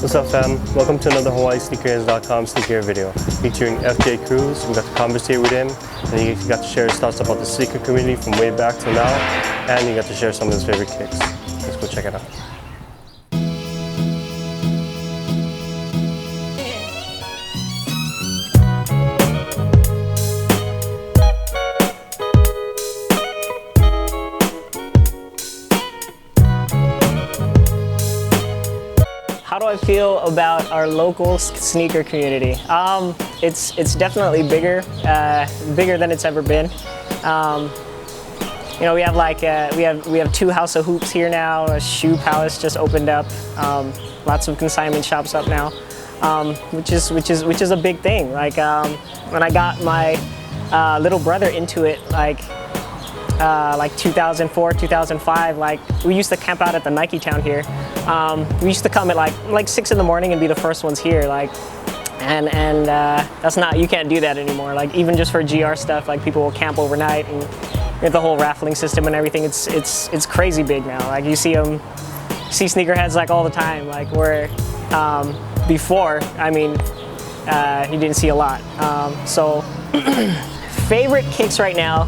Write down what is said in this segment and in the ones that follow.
What's up, fam? Welcome to another HawaiiSneakerheads.com sneaker video featuring FJ Cruz. We got to conversate with him, and he got to share his thoughts about the sneaker community from way back till now, and he got to share some of his favorite kicks. Let's go check it out. How do I feel about our local sneaker community? It's definitely bigger than it's ever been. You know, we have two House of Hoops here now. A shoe palace just opened up. Lots of consignment shops up now, which is a big thing. Like when I got my little brother into it, like 2004, 2005, like we used to camp out at the Nike Town here. We used to come at like 6 in the morning and be the first ones here, like, and that's not, you can't do that anymore. Like even just for GR stuff, like people will camp overnight, and with the whole raffling system and everything, it's crazy big now. Like you see sneakerheads like all the time, like where before, I mean, you didn't see a lot. So favorite kicks right now.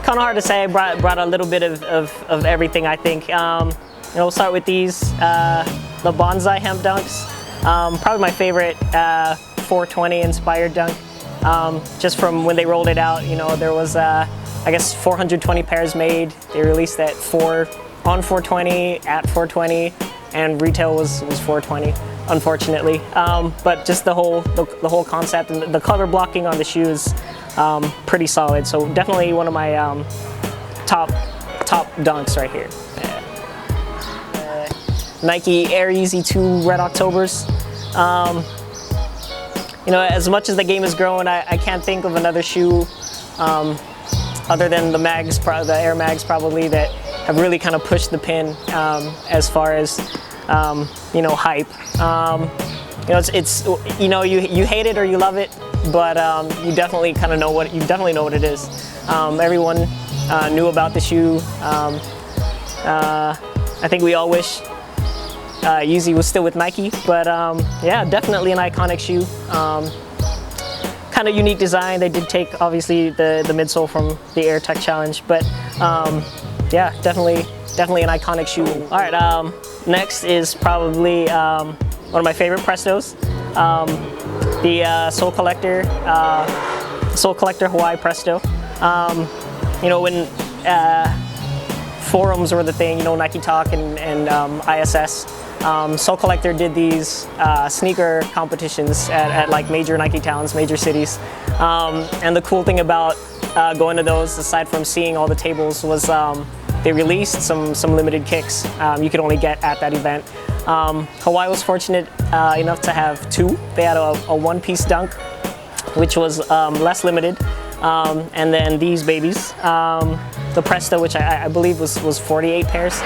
Kind of hard to say. Brought a little bit of everything, I think. You know, we'll start with these, the bonsai hemp dunks. Probably my favorite 420 inspired dunk. Just from when they rolled it out, you know, there was I guess 420 pairs made. They released at on 420, at 420, and retail was 420, unfortunately. But just the whole concept and the color blocking on the shoes, pretty solid. So definitely one of my top dunks right here. Nike Air Yeezy 2 Red Octobers. You know, as much as the game has grown, I can't think of another shoe other than the mags, the Air Mags probably, that have really kind of pushed the pin as far as you know, hype. You know, it's you know, you hate it or you love it, but you definitely kind of know what it is. Everyone knew about the shoe. I think we all wish Yeezy was still with Nike, but yeah, definitely an iconic shoe. Kind of unique design. They did take obviously the midsole from the Air Tech Challenge, but yeah, definitely an iconic shoe. All right, next is probably one of my favorite Prestos, the Soul Collector Hawaii Presto. You know, when forums were the thing, you know, Nike Talk and ISS. Soul Collector did these sneaker competitions at like major Nike towns, major cities. And the cool thing about going to those, aside from seeing all the tables, was they released some limited kicks you could only get at that event. Hawaii was fortunate enough to have two. They had a one-piece dunk, which was less limited. And then these babies, the Presto, which I believe was 48 pairs.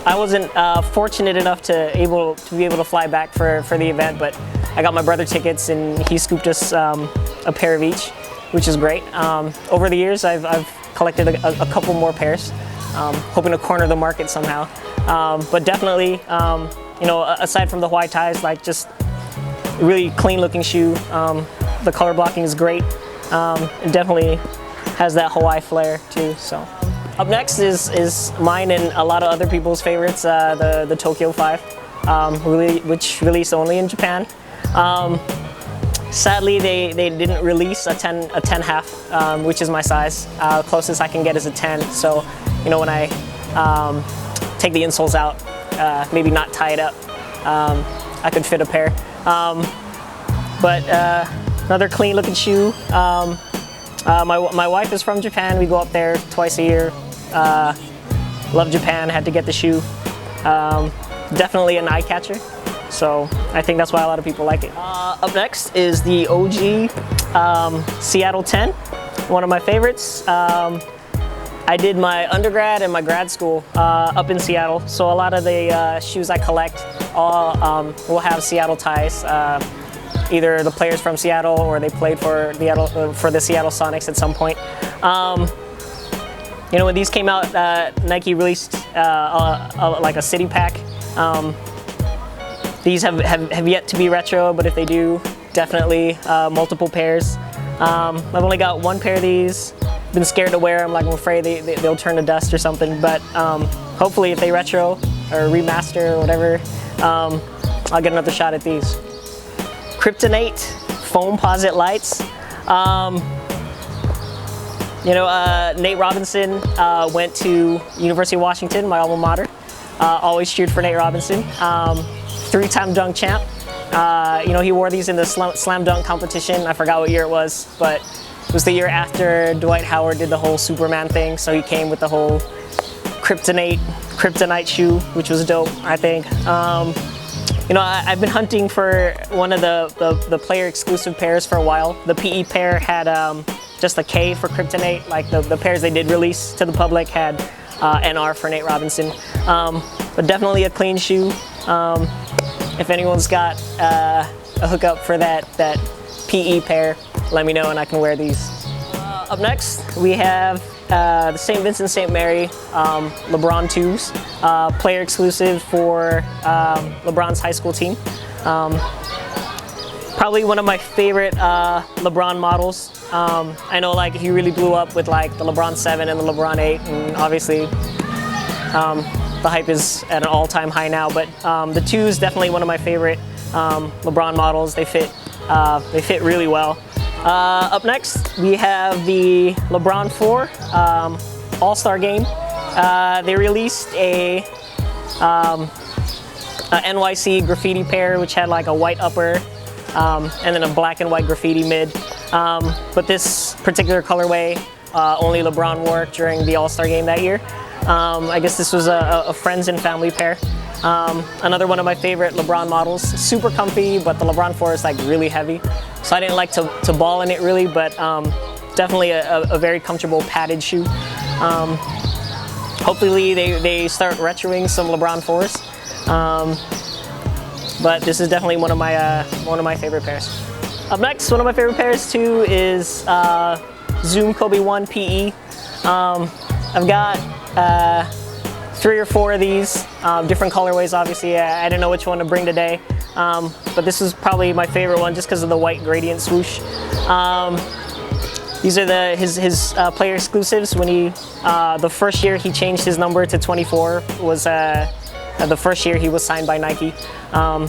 I wasn't fortunate enough to be able to fly back for the event, but I got my brother tickets and he scooped us a pair of each, which is great. Over the years, I've collected a couple more pairs, hoping to corner the market somehow. But definitely, you know, aside from the Hawaii ties, like just really clean looking shoe. The color blocking is great. It definitely has that Hawaii flair too. So. Up next is mine and a lot of other people's favorites, the Tokyo 5, which released only in Japan. Sadly, they didn't release a 10 half, which is my size. Closest I can get is a 10. So, you know, when I take the insoles out, maybe not tie it up, I could fit a pair. But another clean looking shoe. My wife is from Japan. We go up there twice a year. Love Japan, had to get the shoe. Definitely an eye catcher. So I think that's why a lot of people like it. Up next is the OG Seattle 10, one of my favorites. I did my undergrad and my grad school up in Seattle. So a lot of the shoes I collect all will have Seattle ties. Either the players from Seattle or they played for the Seattle Sonics at some point. You know, when these came out, Nike released like a city pack These have yet to be retro, but if they do, definitely multiple pairs. I've only got one pair of these. Been scared to wear them, like I'm afraid they'll turn to dust or something, but hopefully if they retro or remaster or whatever, I'll get another shot at these. Kryptonite Foamposite lights. Nate Robinson went to University of Washington, my alma mater. Always cheered for Nate Robinson. 3-time dunk champ. He wore these in the slam dunk competition. I forgot what year it was, but it was the year after Dwight Howard did the whole Superman thing, so he came with the whole kryptonite shoe, which was dope, I think. I've been hunting for one of the player exclusive pairs for a while. The PE pair had just a K for kryptonite, like the pairs they did release to the public had NR for Nate Robinson. But definitely a clean shoe. If anyone's got a hookup for that PE pair, let me know and I can wear these. Up next, we have the St. Vincent St. Mary LeBron 2s, player exclusive for LeBron's high school team. Probably one of my favorite LeBron models. I know like he really blew up with like the LeBron 7 and the LeBron 8, and obviously the hype is at an all-time high now, but the 2 is definitely one of my favorite LeBron models. They fit really well. Up next, we have the LeBron 4 All-Star Game. They released a NYC graffiti pair, which had like a white upper and then a black and white graffiti mid. But this particular colorway, only LeBron wore during the All-Star Game that year. I guess this was a friends and family pair. Another one of my favorite LeBron models. Super comfy, but the LeBron 4 is like really heavy. So I didn't like to ball in it really, but definitely a very comfortable padded shoe. Hopefully they start retroing some LeBron 4s. But this is definitely one of my favorite pairs. Up next, one of my favorite pairs too is Zoom Kobe 1 PE. I've got 3 or 4 of these, different colorways obviously. I didn't know which one to bring today, but this is probably my favorite one just because of the white gradient swoosh. These are his player exclusives. When the first year he changed his number to 24 was the first year he was signed by Nike. I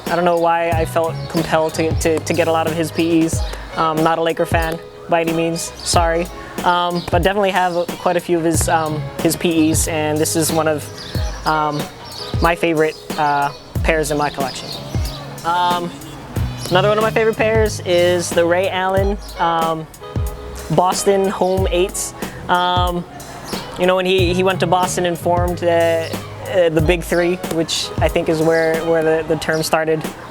don't know why I felt compelled to get a lot of his PEs. Not a Laker fan by any means, sorry. But definitely have quite a few of his PEs, and this is one of my favorite pairs in my collection. Another one of my favorite pairs is the Ray Allen Boston Home 8s. When he went to Boston and formed the Big Three, which I think is where the term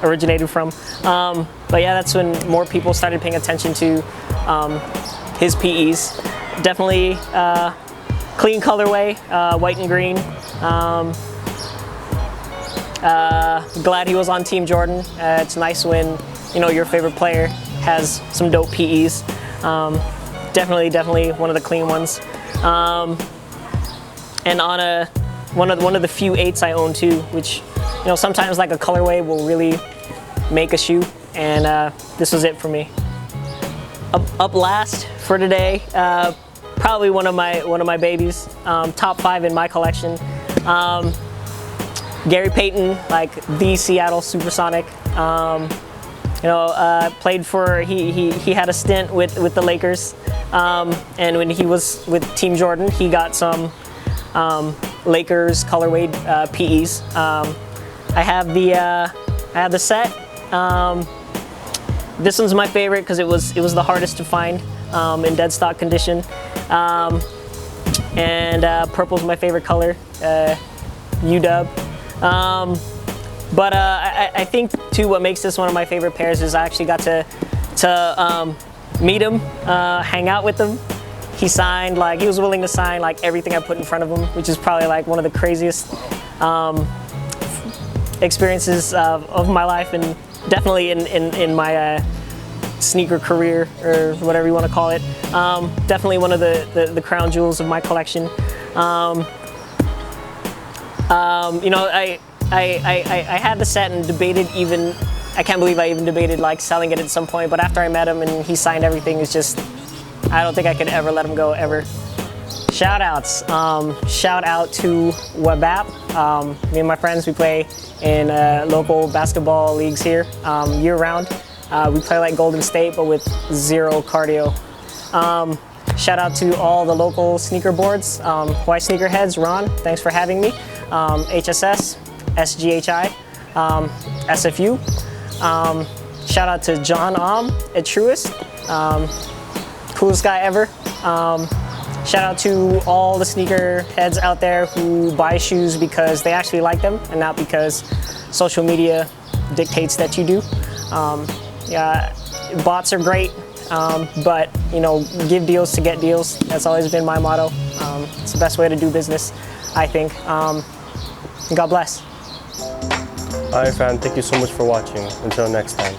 originated from. But yeah, that's when more people started paying attention to his PEs. Definitely clean colorway, white and green. Glad he was on Team Jordan. It's nice when your favorite player has some dope PEs. Definitely one of the clean ones. And on one of the few 8s I own too, which sometimes like a colorway will really make a shoe, and this was it for me. Up last for today, probably one of my babies, top 5 in my collection. Gary Payton, like the Seattle Supersonic. Played for he had a stint with the Lakers, and when he was with Team Jordan, he got some Lakers colorway PEs. I have the set. This one's my favorite because it was the hardest to find in dead stock condition, and purple's my favorite color, UW. But I think too what makes this one of my favorite pairs is I actually got to meet him, hang out with him. He was willing to sign like everything I put in front of him, which is probably like one of the craziest experiences of my life, and definitely in my sneaker career, or whatever you want to call it. Definitely one of the crown jewels of my collection. I had the set and debated even, I can't believe I even debated like selling it at some point, but after I met him and he signed everything, it's just, I don't think I could ever let him go, ever. Shout outs. Shout out to Wabap. Me and my friends, we play in local basketball leagues here year round. We play like Golden State, but with zero cardio. Shout out to all the local sneaker boards. Hawaii Sneakerheads, Ron, thanks for having me. HSS, SGHI, SFU. Shout out to John at Truist. Coolest guy ever. Shout out to all the sneaker heads out there who buy shoes because they actually like them and not because social media dictates that you do. Yeah, bots are great, but you know, give deals to get deals. That's always been my motto. It's the best way to do business, I think. God bless. All right, fam. Thank you so much for watching. Until next time.